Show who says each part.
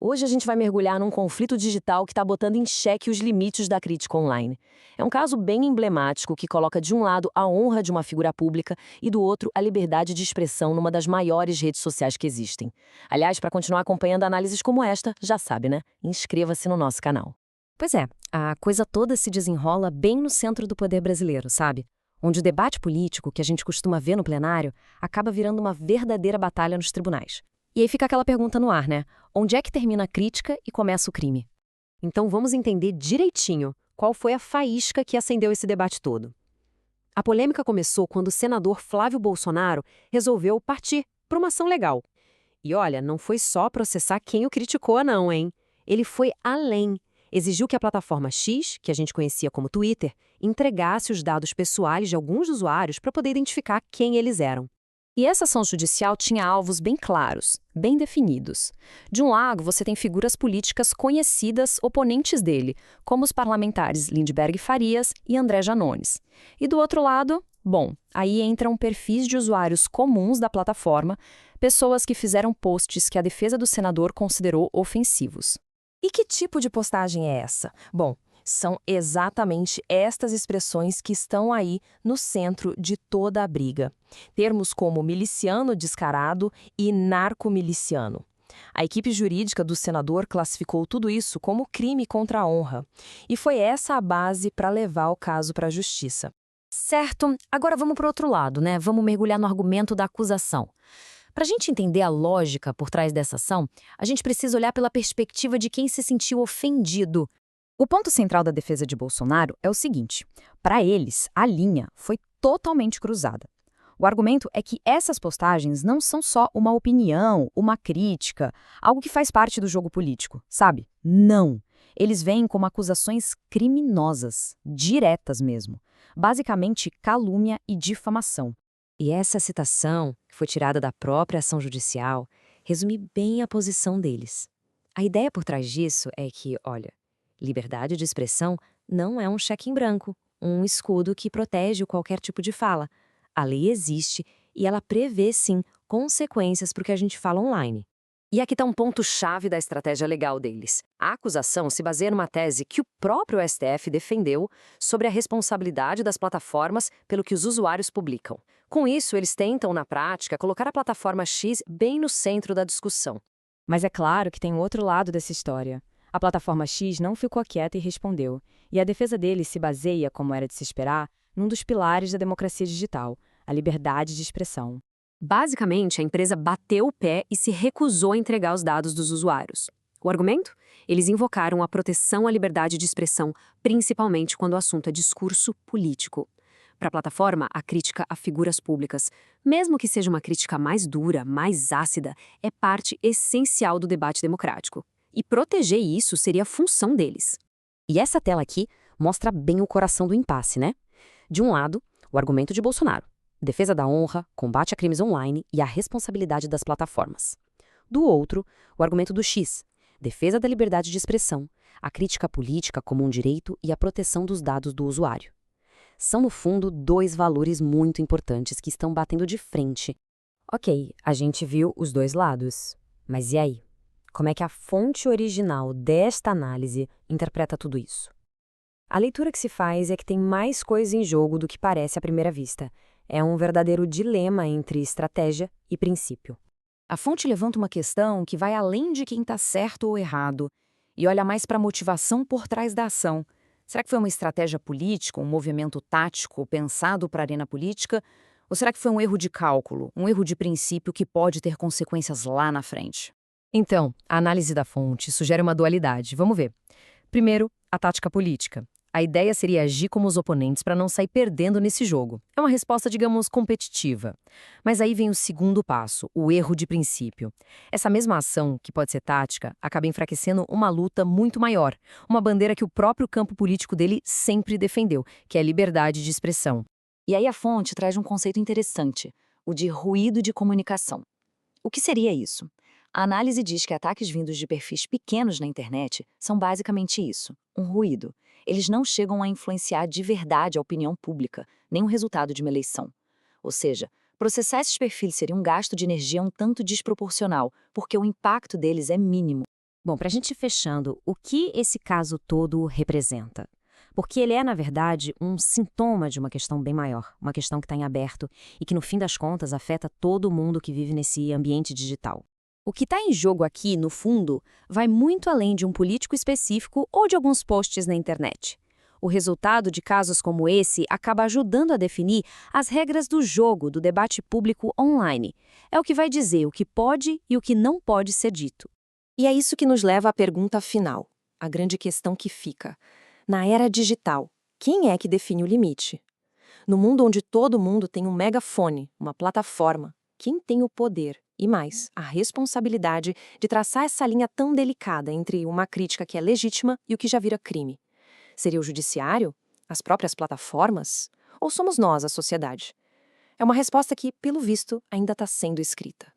Speaker 1: Hoje a gente vai mergulhar num conflito digital que está botando em xeque os limites da crítica online. É um caso bem emblemático que coloca de um lado a honra de uma figura pública e do outro a liberdade de expressão numa das maiores redes sociais que existem. Aliás, para continuar acompanhando análises como esta, já sabe, né? Inscreva-se no nosso canal.
Speaker 2: Pois é, a coisa toda se desenrola bem no centro do poder brasileiro, sabe? Onde o debate político, que a gente costuma ver no plenário, acaba virando uma verdadeira batalha nos tribunais. E aí fica aquela pergunta no ar, né? Onde é que termina a crítica e começa o crime?
Speaker 3: Então vamos entender direitinho qual foi a faísca que acendeu esse debate todo. A polêmica começou quando o senador Flávio Bolsonaro resolveu partir para uma ação legal. E olha, não foi só processar quem o criticou, não, hein? Ele foi além. Exigiu que a plataforma X, que a gente conhecia como Twitter, entregasse os dados pessoais de alguns usuários para poder identificar quem eles eram.
Speaker 2: E essa ação judicial tinha alvos bem claros, bem definidos. De um lado, você tem figuras políticas conhecidas, oponentes dele, como os parlamentares Lindbergh Farias e André Janones. E do outro lado, bom, aí entram perfis de usuários comuns da plataforma, pessoas que fizeram posts que a defesa do senador considerou ofensivos.
Speaker 4: E que tipo de postagem é essa? Bom, são exatamente estas expressões que estão aí no centro de toda a briga. Termos como miliciano descarado e narcomiliciano. A equipe jurídica do senador classificou tudo isso como crime contra a honra. E foi essa a base para levar o caso para a justiça.
Speaker 2: Certo, agora vamos para o outro lado, né? Vamos mergulhar no argumento da acusação. Para a gente entender a lógica por trás dessa ação, a gente precisa olhar pela perspectiva de quem se sentiu ofendido. O ponto central da defesa de Bolsonaro é o seguinte: para eles, a linha foi totalmente cruzada. O argumento é que essas postagens não são só uma opinião, uma crítica, algo que faz parte do jogo político, sabe? Não. Eles veem como acusações criminosas, diretas mesmo. Basicamente, calúnia e difamação.
Speaker 3: E essa citação, que foi tirada da própria ação judicial, resume bem a posição deles. A ideia por trás disso é que, olha, liberdade de expressão não é um cheque em branco, um escudo que protege qualquer tipo de fala. A lei existe e ela prevê, sim, consequências para o que a gente fala online. E aqui está um ponto-chave da estratégia legal deles. A acusação se baseia numa tese que o próprio STF defendeu sobre a responsabilidade das plataformas pelo que os usuários publicam. Com isso, eles tentam, na prática, colocar a plataforma X bem no centro da discussão.
Speaker 2: Mas é claro que tem um outro lado dessa história. A plataforma X não ficou quieta e respondeu. E a defesa deles se baseia, como era de se esperar, num dos pilares da democracia digital, a liberdade de expressão.
Speaker 3: Basicamente, a empresa bateu o pé e se recusou a entregar os dados dos usuários. O argumento? Eles invocaram a proteção à liberdade de expressão, principalmente quando o assunto é discurso político. Para a plataforma, a crítica a figuras públicas, mesmo que seja uma crítica mais dura, mais ácida, é parte essencial do debate democrático. E proteger isso seria a função deles.
Speaker 1: E essa tela aqui mostra bem o coração do impasse, né? De um lado, o argumento de Bolsonaro. Defesa da honra, combate a crimes online e a responsabilidade das plataformas. Do outro, o argumento do X, defesa da liberdade de expressão, a crítica política como um direito e a proteção dos dados do usuário. São, no fundo, dois valores muito importantes que estão batendo de frente. Ok, a gente viu os dois lados. Mas e aí? Como é que a fonte original desta análise interpreta tudo isso? A leitura que se faz é que tem mais coisa em jogo do que parece à primeira vista. É um verdadeiro dilema entre estratégia e princípio.
Speaker 4: A fonte levanta uma questão que vai além de quem está certo ou errado e olha mais para a motivação por trás da ação. Será que foi uma estratégia política, um movimento tático pensado para a arena política? Ou será que foi um erro de cálculo, um erro de princípio que pode ter consequências lá na frente?
Speaker 2: Então, a análise da fonte sugere uma dualidade. Vamos ver. Primeiro, a tática política. A ideia seria agir como os oponentes para não sair perdendo nesse jogo. É uma resposta, digamos, competitiva. Mas aí vem o segundo passo, o erro de princípio. Essa mesma ação, que pode ser tática, acaba enfraquecendo uma luta muito maior, uma bandeira que o próprio campo político dele sempre defendeu, que é a liberdade de expressão.
Speaker 5: E aí a fonte traz um conceito interessante, o de ruído de comunicação. O que seria isso? A análise diz que ataques vindos de perfis pequenos na internet são basicamente isso, um ruído. Eles não chegam a influenciar de verdade a opinião pública, nem o resultado de uma eleição. Ou seja, processar esses perfis seria um gasto de energia um tanto desproporcional, porque o impacto deles é mínimo.
Speaker 3: Bom, para a gente ir fechando, o que esse caso todo representa? Porque ele é, na verdade, um sintoma de uma questão bem maior, uma questão que está em aberto e que, no fim das contas, afeta todo mundo que vive nesse ambiente digital. O que está em jogo aqui, no fundo, vai muito além de um político específico ou de alguns posts na internet. O resultado de casos como esse acaba ajudando a definir as regras do jogo do debate público online. É o que vai dizer o que pode e o que não pode ser dito.
Speaker 4: E é isso que nos leva à pergunta final, a grande questão que fica. Na era digital, quem é que define o limite? No mundo onde todo mundo tem um megafone, uma plataforma, quem tem o poder e, mais, a responsabilidade de traçar essa linha tão delicada entre uma crítica que é legítima e o que já vira crime? Seria o judiciário? As próprias plataformas? Ou somos nós, a sociedade? É uma resposta que, pelo visto, ainda está sendo escrita.